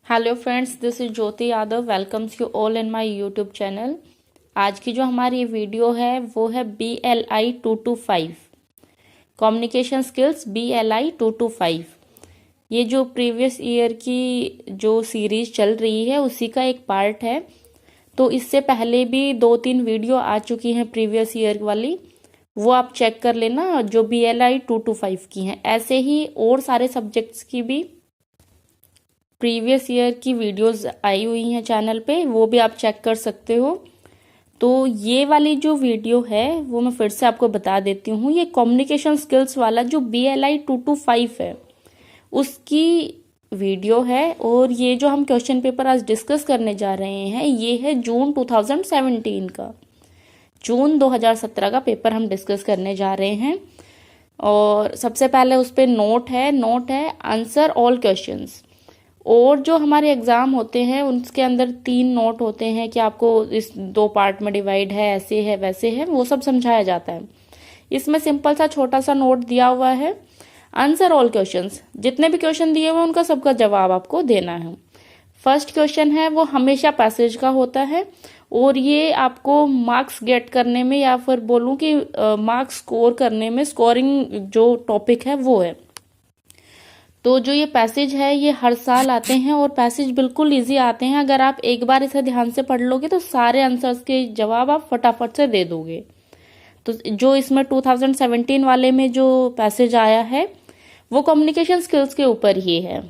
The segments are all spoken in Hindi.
Hello friends, this is Jyoti Yadav. Welcomes you all in my YouTube channel. आज की जो हमारी वीडियो है वो है BLI 225 कम्युनिकेशन स्किल्स BLI 225। ये जो प्रीवियस ईयर की जो सीरीज चल रही है उसी का एक पार्ट है। तो इससे पहले भी 2-3 वीडियो आ चुकी हैं प्रीवियस ईयर वाली, वो आप चेक कर लेना जो BLI 225 की हैं। ऐसे ही और सारे सब्जेक्ट्स की भी प्रीवियस ईयर की वीडियोस आई हुई हैं चैनल पे, वो भी आप चेक कर सकते हो। तो ये वाली जो वीडियो है वो मैं फिर से आपको बता देती हूँ। ये कम्युनिकेशन स्किल्स वाला जो BLI 225 है उसकी वीडियो है। और ये जो हम क्वेश्चन पेपर आज डिस्कस करने जा रहे हैं ये है जून 2017 का, जून 2017 का पेपर हम डिस्कस करने जा रहे हैं। और सबसे पहले उस पर नोट है आंसर ऑल क्वेश्चंस। और जो हमारे एग्जाम होते हैं उनके अंदर 3 नोट होते हैं कि आपको इस 2 पार्ट में डिवाइड है, ऐसे है वैसे है, वो सब समझाया जाता है। इसमें सिंपल सा छोटा सा नोट दिया हुआ है, आंसर ऑल क्वेश्चंस। जितने भी क्वेश्चन दिए हुए हैं उनका सबका जवाब आपको देना है। फर्स्ट क्वेश्चन है वो हमेशा पैसेज का होता है और ये आपको मार्क्स गेट करने में या फिर बोलूं कि मार्क्स स्कोर करने में, स्कोरिंग जो टॉपिक है वो है। तो जो ये पैसेज है ये हर साल आते हैं और पैसेज बिल्कुल इजी आते हैं। अगर आप एक बार इसे ध्यान से पढ़ लोगे तो सारे आंसर्स के जवाब आप फटाफट से दे दोगे। तो जो इसमें 2017 वाले में जो पैसेज आया है वो कम्युनिकेशन स्किल्स के ऊपर ही है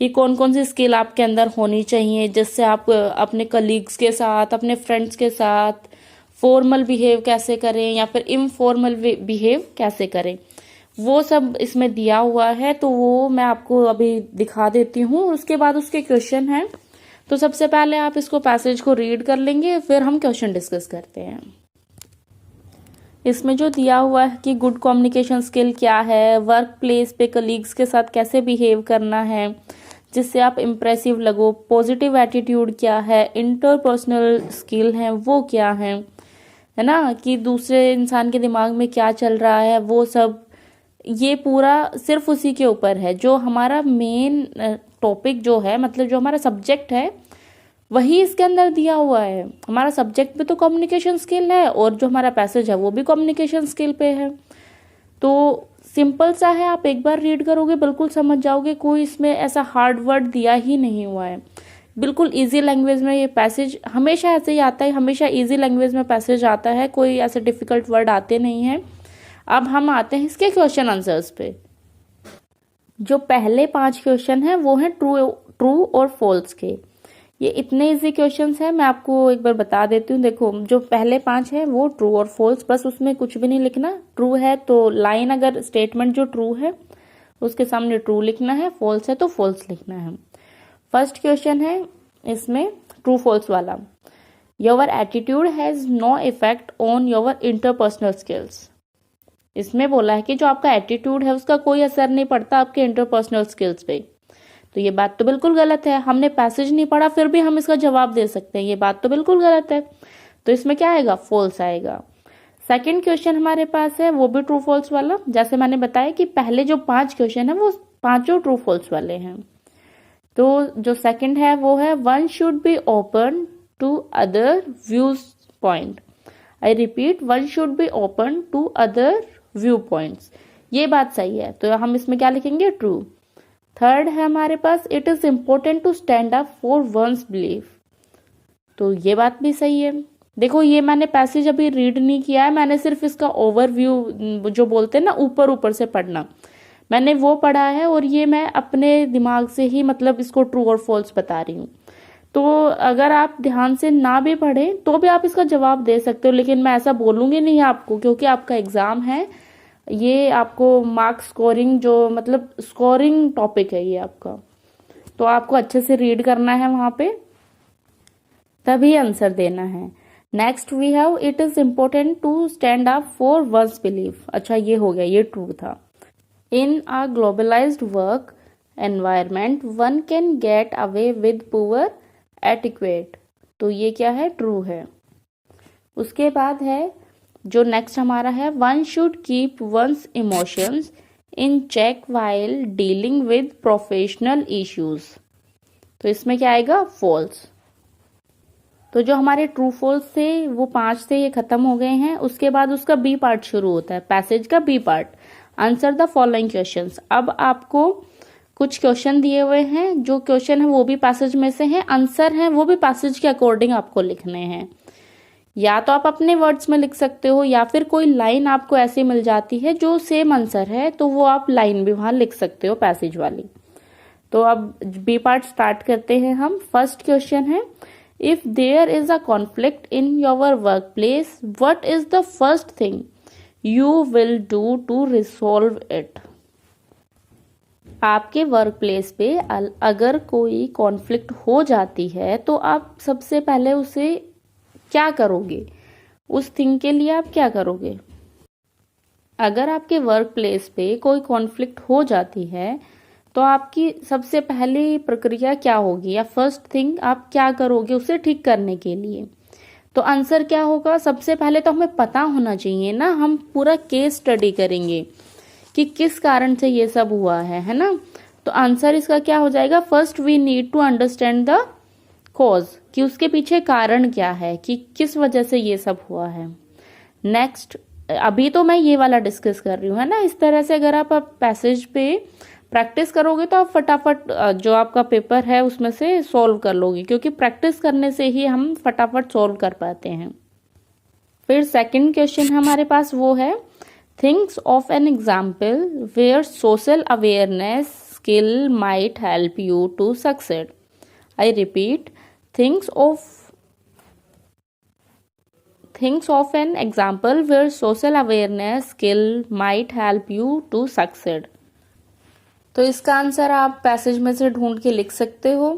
कि कौन कौन सी स्किल आपके अंदर होनी चाहिए जिससे आप अपने कलीग्स के साथ, अपने फ्रेंड्स के साथ फॉर्मल बिहेव कैसे करें या फिर इनफॉर्मल बिहेव कैसे करें, वो सब इसमें दिया हुआ है। तो वो मैं आपको अभी दिखा देती हूँ। उसके बाद उसके क्वेश्चन हैं। तो सबसे पहले आप इसको पैसेज को रीड कर लेंगे, फिर हम क्वेश्चन डिस्कस करते हैं। इसमें जो दिया हुआ है कि गुड कम्युनिकेशन स्किल क्या है, वर्क प्लेस पे कलीग्स के साथ कैसे बिहेव करना है जिससे आप इम्प्रेसिव लगो, पॉजिटिव एटीट्यूड क्या है, इंटरपर्सनल स्किल है वो क्या है ना, कि दूसरे इंसान के दिमाग में क्या चल रहा है वो सब। ये पूरा सिर्फ उसी के ऊपर है। जो हमारा मेन टॉपिक जो है, मतलब जो हमारा सब्जेक्ट है वही इसके अंदर दिया हुआ है। हमारा सब्जेक्ट भी तो कम्युनिकेशन स्किल है और जो हमारा पैसेज है वो भी कम्युनिकेशन स्किल पे है। तो सिंपल सा है, आप एक बार रीड करोगे बिल्कुल समझ जाओगे। कोई इसमें ऐसा हार्ड वर्ड दिया ही नहीं हुआ है। बिल्कुल इजी लैंग्वेज में ये पैसेज हमेशा ऐसे ही आता है, हमेशा इजी लैंग्वेज में पैसेज आता है, कोई ऐसे डिफिकल्ट वर्ड आते नहीं हैं। अब हम आते हैं इसके क्वेश्चन आंसर्स पे। जो पहले 5 क्वेश्चन हैं वो हैं ट्रू और फॉल्स के। ये इतने इजी क्वेश्चंस हैं, मैं आपको एक बार बता देती हूँ। देखो, जो पहले 5 हैं वो ट्रू और फॉल्स, बस उसमें कुछ भी नहीं लिखना। ट्रू है तो लाइन, अगर स्टेटमेंट जो ट्रू है उसके सामने ट्रू लिखना है, फॉल्स है तो फॉल्स लिखना है। फर्स्ट क्वेश्चन है इसमें ट्रू फॉल्स वाला, your attitude has no effect on your interpersonal skills. इसमें बोला है कि जो आपका एटीट्यूड है उसका कोई असर नहीं पड़ता आपके इंटरपर्सनल स्किल्स पे। तो ये बात तो बिल्कुल गलत है। हमने पैसेज नहीं पढ़ा फिर भी हम इसका जवाब दे सकते हैं, ये बात तो बिल्कुल गलत है। तो इसमें क्या आएगा? फॉल्स आएगा। सेकंड क्वेश्चन हमारे पास है वो भी ट्रू फॉल्स वाला। जैसे मैंने बताया कि पहले जो 5 क्वेश्चन है वो पांचों ट्रू फॉल्स वाले हैं। तो जो सेकंड है वो है one should be open to other views point. I repeat, one should be open to other view points. ये बात सही है, तो हम इसमें क्या लिखेंगे? ट्रू। थर्ड है हमारे पास it is important to stand up for one's belief. तो ये बात भी सही है। देखो, ये मैंने पैसेज अभी रीड नहीं किया है, मैंने सिर्फ इसका ओवरव्यू जो बोलते हैं ना ऊपर ऊपर से पढ़ना, मैंने वो पढ़ा है और ये मैं अपने दिमाग से ही मतलब इसको ट्रू और फॉल्स बता रही हूँ। तो अगर आप ध्यान से ना भी पढ़ें तो भी आप इसका जवाब दे सकते हो, लेकिन मैं ऐसा बोलूंगी नहीं आपको क्योंकि आपका एग्जाम है। ये आपको मार्क्स स्कोरिंग, जो मतलब स्कोरिंग टॉपिक है ये आपका, तो आपको अच्छे से रीड करना है वहां पे, तभी आंसर देना है। Next we have it is important to stand up for one's belief. अच्छा, ये हो गया, ये ट्रू था। In a globalised work environment one can get away with poor etiquette. तो ये क्या है? ट्रू है। उसके बाद है जो नेक्स्ट हमारा है one should keep one's emotions in check while dealing with professional issues. तो इसमें क्या आएगा, फॉल्स। तो जो हमारे ट्रू फॉल्स थे वो 5 से ये खत्म हो गए हैं। उसके बाद उसका बी पार्ट शुरू होता है, पैसेज का B part. Answer the following questions. अब आपको कुछ क्वेश्चन दिए हुए हैं, जो क्वेश्चन है वो भी पैसेज में से हैं, आंसर है वो भी पैसेज के अकॉर्डिंग आपको लिखने हैं। या तो आप अपने वर्ड्स में लिख सकते हो, या फिर कोई लाइन आपको ऐसी मिल जाती है जो सेम आंसर है, तो वो आप लाइन भी वहां लिख सकते हो पैसेज वाली। तो अब बी पार्ट स्टार्ट करते हैं हम। फर्स्ट क्वेश्चन है, if there is a conflict in your work place, what is the first thing you will do to resolve it. आपके वर्क प्लेस पे अगर कोई कॉन्फ्लिक्ट हो जाती है तो आप सबसे पहले उसे क्या करोगे, उस थिंग के लिए आप क्या करोगे। अगर आपके वर्क प्लेस पे कोई कॉन्फ्लिक्ट हो जाती है तो आपकी सबसे पहली प्रक्रिया क्या होगी, या फर्स्ट थिंग आप क्या करोगे उसे ठीक करने के लिए। तो आंसर क्या होगा, सबसे पहले तो हमें पता होना चाहिए ना, हम पूरा केस स्टडी करेंगे कि किस कारण से ये सब हुआ है ना। तो आंसर इसका क्या हो जाएगा, first we need to understand the cause, कि उसके पीछे कारण क्या है, कि किस वजह से ये सब हुआ है। नेक्स्ट, अभी तो मैं ये वाला डिस्कस कर रही हूँ है ना। इस तरह से अगर आप पैसेज पे प्रैक्टिस करोगे तो आप फटाफट जो आपका पेपर है उसमें से सॉल्व कर लोगे, क्योंकि प्रैक्टिस करने से ही हम फटाफट सॉल्व कर पाते हैं। फिर सेकंड क्वेश्चन हमारे पास वो है, thinks of an example where social awareness skill might help you to succeed. I repeat, thinks of an example where social awareness skill might help you to succeed। तो इसका आंसर आप पैसेज में से ढूंढ के लिख सकते हो।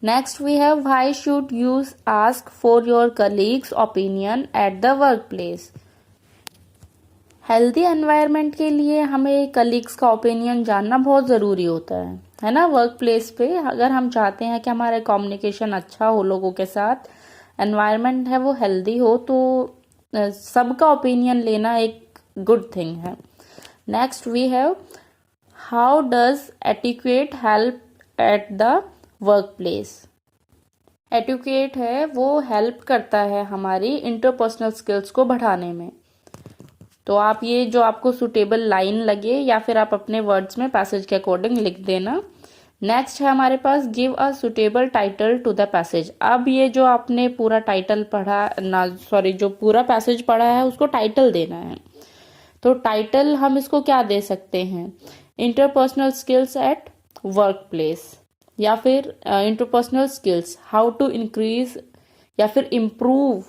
Next we have, why should you ask for your colleagues opinion at the work place. Healthy environment के लिए हमें कलीग्स का ओपिनियन जानना बहुत ज़रूरी होता है ना। वर्क प्लेस पे अगर हम चाहते हैं कि हमारा कम्युनिकेशन अच्छा हो लोगों के साथ, एनवायरनमेंट है वो हेल्दी हो, तो सबका ओपिनियन लेना एक गुड थिंग है। Next we have, how does etiquette help at the work place. Etiquette है वो हेल्प करता है हमारी इंटरपर्सनल स्किल्स को बढ़ाने में। तो आप ये जो आपको सुटेबल लाइन लगे या फिर आप अपने वर्ड्स में पैसेज के अकॉर्डिंग लिख देना। नेक्स्ट है हमारे पास, give a suitable title to the passage. अब ये जो आपने पूरा टाइटल पढ़ा ना, सॉरी जो पूरा पैसेज पढ़ा है उसको टाइटल देना है। तो टाइटल हम इसको क्या दे सकते हैं, interpersonal skills at work place, या फिर interpersonal skills how to increase या फिर इम्प्रूव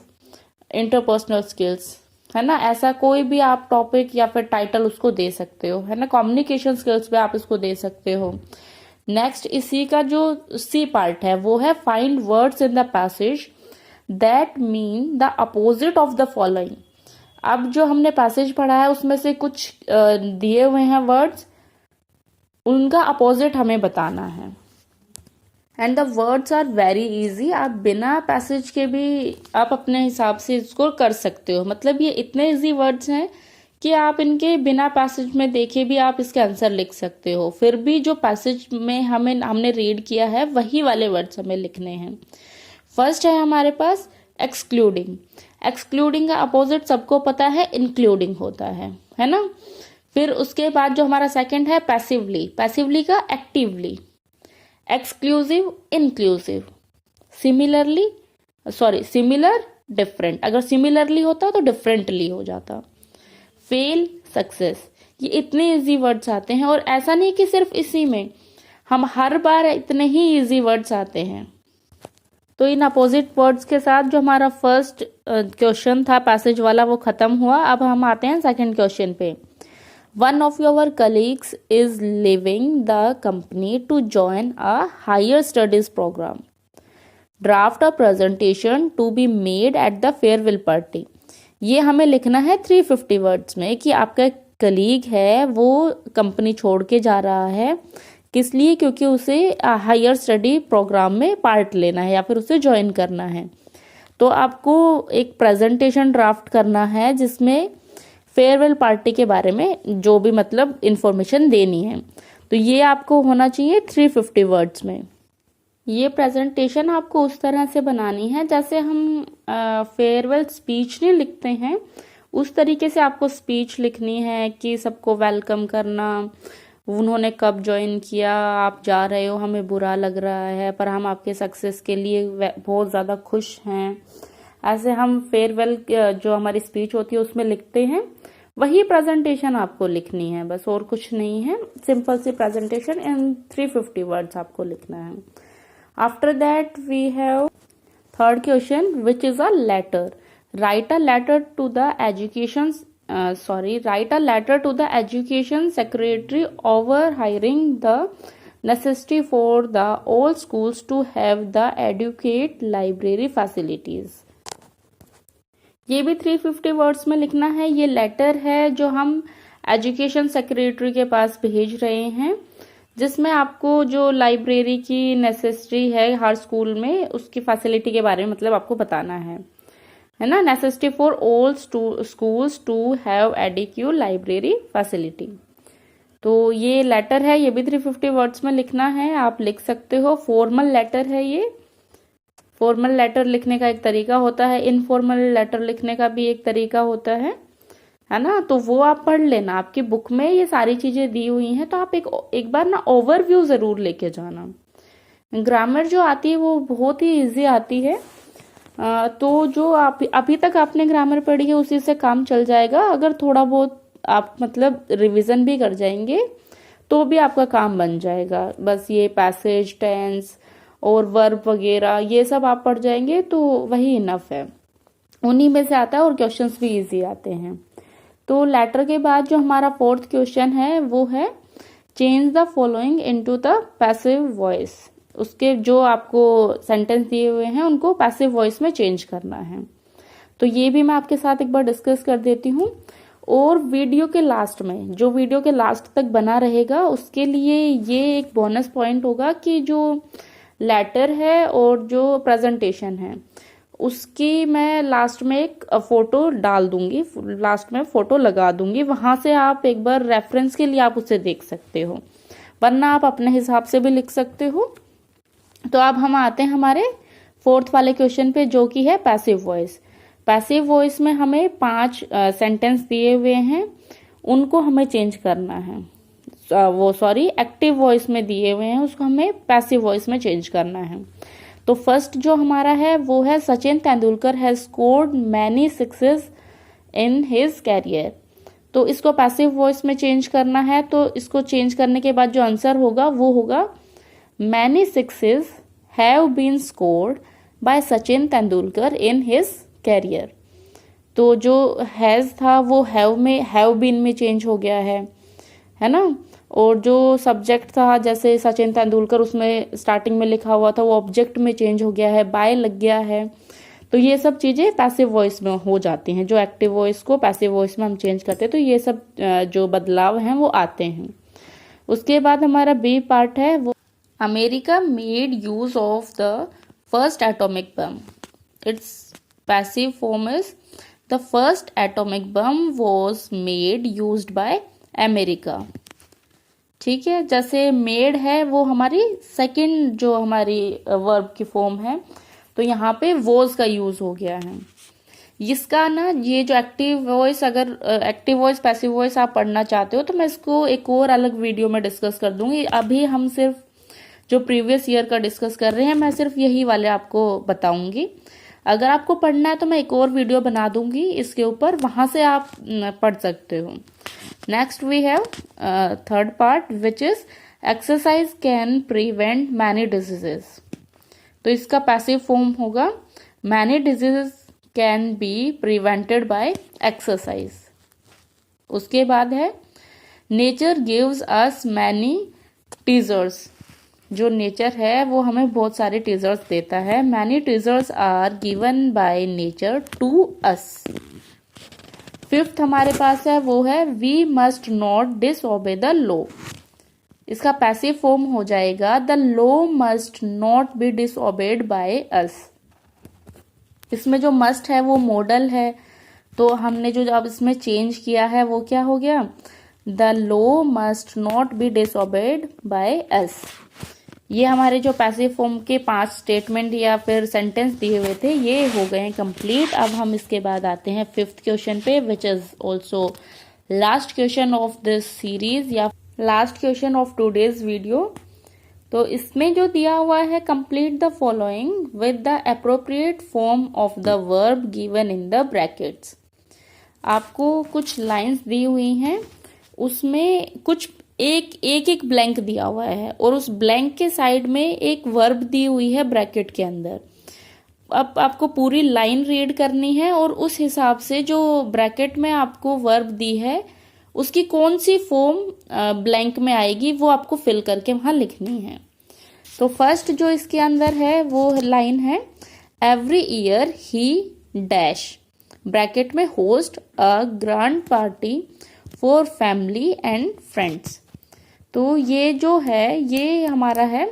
इंटरपर्सनल स्किल्स, है ना। ऐसा कोई भी आप टॉपिक या फिर टाइटल उसको दे सकते हो, है ना। कम्युनिकेशन स्किल्स पे आप इसको दे सकते हो। नेक्स्ट, इसी का जो सी पार्ट है वो है, find words in the passage that mean the opposite of the following. अब जो हमने पैसेज पढ़ा है उसमें से कुछ दिए हुए हैं वर्ड्स, उनका अपोजिट हमें बताना है। And the words are very easy, आप बिना पैसेज के भी आप अपने हिसाब से इसको कर सकते हो। मतलब ये इतने इजी वर्ड्स हैं कि आप इनके बिना पैसेज में देखे भी आप इसके आंसर लिख सकते हो। फिर भी जो पैसेज में हमने रीड किया है वही वाले वर्ड्स हमें लिखने हैं। फर्स्ट है हमारे पास एक्सक्लूडिंग। एक्सक्लूडिंग का अपोजिट सबको पता है, इंक्लूडिंग होता है ना। फिर उसके बाद जो हमारा सेकंड है पैसिवली, पैसिवली का actively. Exclusive, inclusive. Similarly, sorry similar, different. अगर सिमिलरली होता तो डिफरेंटली हो जाता। Fail, success. ये इतने इजी वर्ड्स आते हैं, और ऐसा नहीं कि सिर्फ इसी में, हम हर बार इतने ही इजी वर्ड्स आते हैं। तो इन अपोजिट वर्ड्स के साथ जो हमारा फर्स्ट क्वेश्चन था पैसेज वाला वो खत्म हुआ। अब हम आते हैं सेकंड क्वेश्चन पे। One of your colleagues is leaving the company to join a higher studies program. Draft a presentation to be made at the farewell party. ये हमें लिखना है 350 वर्ड्स में कि आपका कलीग है वो कंपनी छोड़ के जा रहा है, किस लिए, क्योंकि उसे हायर स्टडी प्रोग्राम में पार्ट लेना है या फिर उसे ज्वाइन करना है। तो आपको एक प्रेजेंटेशन ड्राफ्ट करना है जिसमें फेयरवेल पार्टी के बारे में जो भी मतलब इंफॉर्मेशन देनी है। तो ये आपको होना चाहिए 350 वर्ड्स में। ये प्रेजेंटेशन आपको उस तरह से बनानी है जैसे हम फेयरवेल स्पीच नहीं लिखते हैं, उस तरीके से आपको स्पीच लिखनी है कि सबको वेलकम करना, उन्होंने कब ज्वाइन किया, आप जा रहे हो, हमें बुरा लग रहा है पर हम आपके सक्सेस के लिए बहुत ज़्यादा खुश हैं। ऐसे हम फेयरवेल जो हमारी स्पीच होती है उसमें लिखते हैं, वही प्रेजेंटेशन आपको लिखनी है, बस और कुछ नहीं है। सिंपल सी प्रेजेंटेशन इन 350 वर्ड्स आपको लिखना है। After that we have third question which is a letter. Write a letter to the education write a letter to the education secretary overhiring the necessity for the all schools to have the adequate library facilities। ये भी 350 वर्ड्स में लिखना है। ये लेटर है जो हम एजुकेशन सेक्रेटरी के पास भेज रहे हैं, जिसमें आपको जो लाइब्रेरी की नेसेसिटी है हर स्कूल में, उसकी फैसिलिटी के बारे में मतलब आपको बताना है ना। Necessity for all schools to have adequate library facility. तो ये लेटर है, ये भी 350 वर्ड्स में लिखना है, आप लिख सकते हो। फॉर्मल लेटर है ये। फॉर्मल लेटर लिखने का एक तरीका होता है, इनफॉर्मल लेटर लिखने का भी एक तरीका होता है ना। तो वो आप पढ़ लेना, आपकी बुक में ये सारी चीजें दी हुई हैं, तो आप एक बार ना ओवरव्यू जरूर लेके जाना। ग्रामर जो आती है वो बहुत ही इजी आती है, तो जो आप अभी तक आपने ग्रामर पढ़ी है उसी से काम चल जाएगा। अगर थोड़ा बहुत आप मतलब रिवीजन भी कर जाएंगे तो भी आपका काम बन जाएगा। बस ये पैसेज, टेंस और वर्ब वगैरह ये सब आप पढ़ जाएंगे तो वही इनफ है, उन्हीं में से आता है और क्वेश्चंस भी इजी आते हैं। तो लेटर के बाद जो हमारा फोर्थ क्वेश्चन है वो है change the following into the passive voice. उसके जो आपको सेंटेंस दिए हुए हैं उनको पैसिव वॉइस में चेंज करना है। तो ये भी मैं आपके साथ एक बार डिस्कस कर देती हूँ। और वीडियो के लास्ट में, जो वीडियो के लास्ट तक बना रहेगा उसके लिए ये एक बोनस पॉइंट होगा कि जो लेटर है और जो प्रेजेंटेशन है उसकी मैं लास्ट में एक फोटो डाल दूंगी, लास्ट में फोटो लगा दूंगी, वहां से आप एक बार रेफरेंस के लिए आप उसे देख सकते हो, वरना आप अपने हिसाब से भी लिख सकते हो। तो अब हम आते हैं हमारे फोर्थ वाले क्वेश्चन पे जो कि है पैसिव वॉइस। पैसिव वॉइस में हमें 5 सेंटेंस दिए हुए हैं, उनको हमें चेंज करना है। एक्टिव वॉइस में दिए हुए हैं, उसको हमें पैसिव वॉइस में चेंज करना है। तो फर्स्ट जो हमारा है वो है Sachin Tendulkar has scored many sixes in his career. तो इसको पैसिव वॉइस में चेंज करना है, तो इसको चेंज करने के बाद जो आंसर होगा वो होगा many sixes have been scored by Sachin Tendulkar in his career. तो जो हैज था वो हैव बीन में चेंज हो गया है ना। और जो सब्जेक्ट था जैसे सचिन तेंदुलकर, उसमें स्टार्टिंग में लिखा हुआ था वो ऑब्जेक्ट में चेंज हो गया है, बाय लग गया है। तो ये सब चीजें पैसिव वॉइस में हो जाती हैं। जो एक्टिव वॉइस को पैसिव वॉइस में हम चेंज करते हैं, तो ये सब जो बदलाव हैं वो आते हैं। उसके बाद हमारा बी पार्ट है वो America made use of the first atomic bomb. It's passive form is the first atomic bomb was made used by America. ठीक है, जैसे मेड है वो हमारी सेकंड जो हमारी वर्ब की फॉर्म है, तो यहाँ पे वॉज का यूज हो गया है। इसका ना ये जो एक्टिव वॉइस, अगर एक्टिव वॉइस पैसिव वॉइस आप पढ़ना चाहते हो तो मैं इसको एक और अलग वीडियो में डिस्कस कर दूंगी। अभी हम सिर्फ जो प्रीवियस ईयर का डिस्कस कर रहे हैं, मैं सिर्फ यही वाले आपको बताऊंगी। अगर आपको पढ़ना है तो मैं एक और वीडियो बना दूंगी इसके ऊपर, वहां से आप पढ़ सकते हो। Next we have third part which is exercise can prevent many diseases. तो इसका पैसिव फॉर्म होगा many diseases can be prevented by exercise. उसके बाद है nature gives us many teasers. जो नेचर है वो हमें बहुत सारे टीजर्स देता है। Many teasers are given by nature to us. Fifth हमारे पास है वो है we must not disobey the law. इसका पैसिव फॉर्म हो जाएगा the law must not be disobeyed by us. इसमें जो मस्ट है वो मॉडल है, तो हमने जो अब इसमें चेंज किया है वो क्या हो गया, the law must not be disobeyed by us. ये हमारे जो पैसिव फॉर्म के 5 स्टेटमेंट या फिर सेंटेंस दिए हुए थे ये हो गए हैं कंप्लीट। अब हम इसके बाद आते हैं 5th क्वेश्चन पे, which is also last question of this series या last question of today's video. तो इसमें जो दिया हुआ है, complete the following with the appropriate form of the verb given in the brackets. आपको कुछ लाइंस दी हुई हैं, उसमें कुछ एक ब्लैंक दिया हुआ है और उस ब्लैंक के साइड में एक वर्ब दी हुई है ब्रैकेट के अंदर। अब आपको पूरी लाइन रीड करनी है और उस हिसाब से जो ब्रैकेट में आपको वर्ब दी है उसकी कौन सी फॉर्म ब्लैंक में आएगी वो आपको फिल करके वहां लिखनी है। तो फर्स्ट जो इसके अंदर है वो लाइन है, every year he dash, bracket में host a grand party for family and friends. तो ये जो है ये हमारा है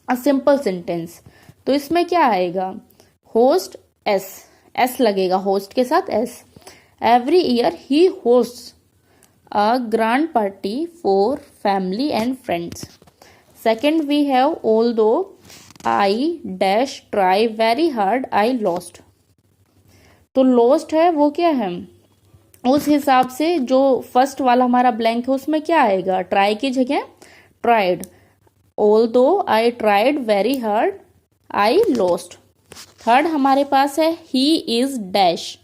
अ सिंपल सेंटेंस। तो इसमें क्या आएगा, होस्ट एस लगेगा, होस्ट के साथ s. Every year he hosts a grand party for family and friends. Second we have although I dash try very hard I lost. तो लॉस्ट है वो क्या है, उस हिसाब से जो फर्स्ट वाला हमारा ब्लैंक है उसमें क्या आएगा, ट्राई की जगह tried. Although I tried very hard I lost. Third हमारे पास है ही इज डैश,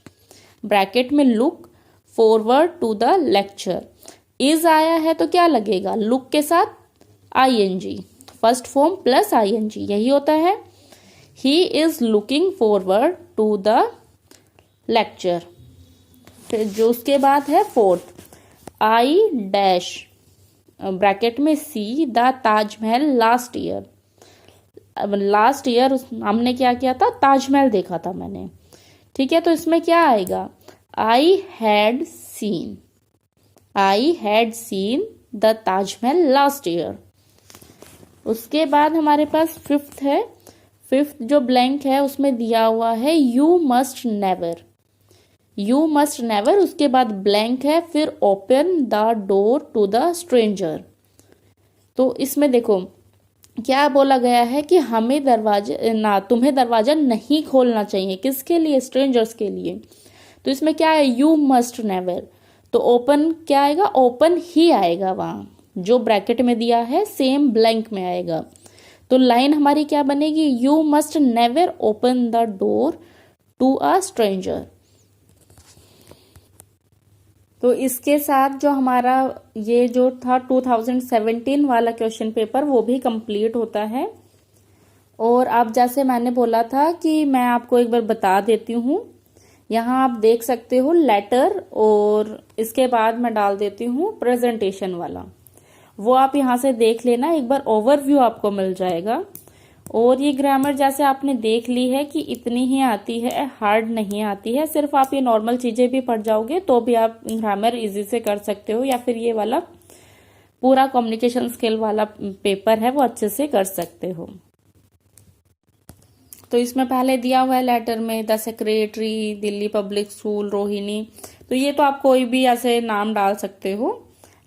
ब्रैकेट में look forward to the lecture. Is आया है तो क्या लगेगा, लुक के साथ ING, first form plus ING, यही होता है। He is looking forward to the lecture. फिर जो उसके बाद है फोर्थ, आई डैश, ब्रैकेट में सी, द ताजमहल लास्ट ईयर। अब लास्ट ईयर हमने क्या किया था, ताजमहल देखा था मैंने, ठीक है। तो इसमें क्या आएगा, I had seen the Taj Mahal last year. उसके बाद हमारे पास फिफ्थ है, फिफ्थ जो ब्लैंक है उसमें दिया हुआ है यू मस्ट नेवर, उसके बाद ब्लैंक है, फिर open the door to the stranger. तो इसमें देखो क्या बोला गया है कि तुम्हें दरवाजा नहीं खोलना चाहिए, किसके लिए, स्ट्रेंजर्स के लिए। तो इसमें क्या है, यू मस्ट नेवर, तो ओपन क्या आएगा, ओपन ही आएगा, वहां जो ब्रैकेट में दिया है सेम ब्लैंक में आएगा। तो लाइन हमारी क्या बनेगी, you must never open the door to a stranger. तो इसके साथ जो हमारा ये जो था 2017 वाला क्वेश्चन पेपर वो भी कंप्लीट होता है। और अब जैसे मैंने बोला था कि मैं आपको एक बार बता देती हूँ, यहाँ आप देख सकते हो लेटर, और इसके बाद मैं डाल देती हूँ प्रेजेंटेशन वाला, वो आप यहाँ से देख लेना, एक बार ओवरव्यू आपको मिल जाएगा। और ये ग्रामर जैसे आपने देख ली है कि इतनी ही आती है, हार्ड नहीं आती है, सिर्फ आप ये नॉर्मल चीजें भी पढ़ जाओगे तो भी आप ग्रामर इजी से कर सकते हो, या फिर ये वाला पूरा कम्युनिकेशन स्किल वाला पेपर है वो अच्छे से कर सकते हो। तो इसमें पहले दिया हुआ है लेटर में the secretary Delhi public school Rohini, तो ये तो आप कोई भी ऐसे नाम डाल सकते हो,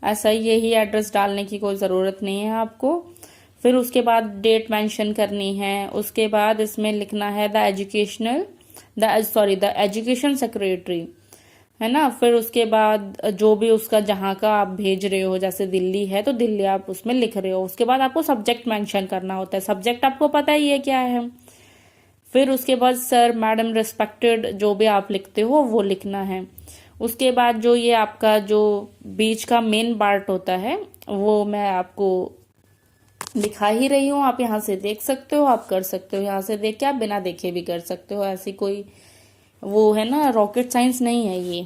ऐसा यही एड्रेस डालने की कोई जरूरत नहीं है आपको। फिर उसके बाद डेट मेंशन करनी है, उसके बाद इसमें लिखना है द एजुकेशन सेक्रेटरी, है ना। फिर उसके बाद जो भी उसका जहाँ का आप भेज रहे हो, जैसे दिल्ली है तो दिल्ली आप उसमें लिख रहे हो। उसके बाद आपको सब्जेक्ट मेंशन करना होता है, सब्जेक्ट आपको पता ही है क्या है। फिर उसके बाद सर मैडम रिस्पेक्टेड जो भी आप लिखते हो वो लिखना है। उसके बाद जो ये आपका जो बीच का मेन पार्ट होता है वो मैं आपको दिखा ही रही हूँ, आप यहाँ से देख सकते हो, आप कर सकते हो, यहाँ से देख के आप बिना देखे भी कर सकते हो, ऐसी कोई वो है ना रॉकेट साइंस नहीं है ये।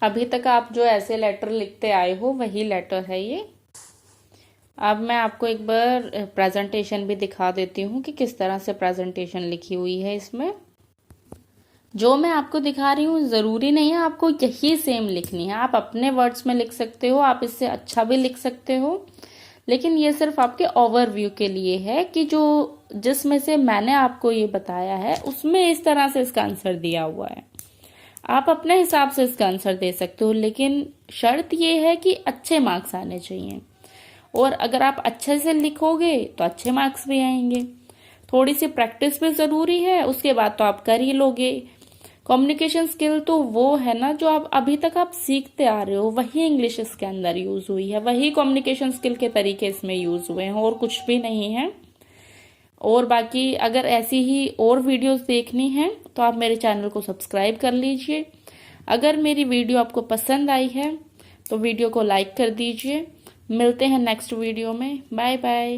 अभी तक आप जो ऐसे लेटर लिखते आए हो वही लेटर है ये। अब मैं आपको एक बार प्रेजेंटेशन भी दिखा देती हूँ कि किस तरह से प्रेजेंटेशन लिखी हुई है। इसमें जो मैं आपको दिखा रही हूँ जरूरी नहीं है आपको यही सेम लिखनी है, आप अपने वर्ड्स में लिख सकते हो, आप इससे अच्छा भी लिख सकते हो, लेकिन ये सिर्फ आपके ओवरव्यू के लिए है कि जो जिसमें से मैंने आपको ये बताया है उसमें इस तरह से इसका आंसर दिया हुआ है। आप अपने हिसाब से इसका आंसर दे सकते हो, लेकिन शर्त ये है कि अच्छे मार्क्स आने चाहिए। और अगर आप अच्छे से लिखोगे तो अच्छे मार्क्स भी आएंगे। थोड़ी सी प्रैक्टिस भी ज़रूरी है, उसके बाद तो आप कर ही लोगे। कम्युनिकेशन स्किल तो वो है ना जो आप अभी तक आप सीखते आ रहे हो, वही इंग्लिश इसके अंदर यूज़ हुई है, वही कम्युनिकेशन स्किल के तरीके इसमें यूज़ हुए हैं, और कुछ भी नहीं है। और बाकी अगर ऐसी ही और वीडियोस देखनी है तो आप मेरे चैनल को सब्सक्राइब कर लीजिए। अगर मेरी वीडियो आपको पसंद आई है तो वीडियो को लाइक कर दीजिए। मिलते हैं नेक्स्ट वीडियो में। Bye bye.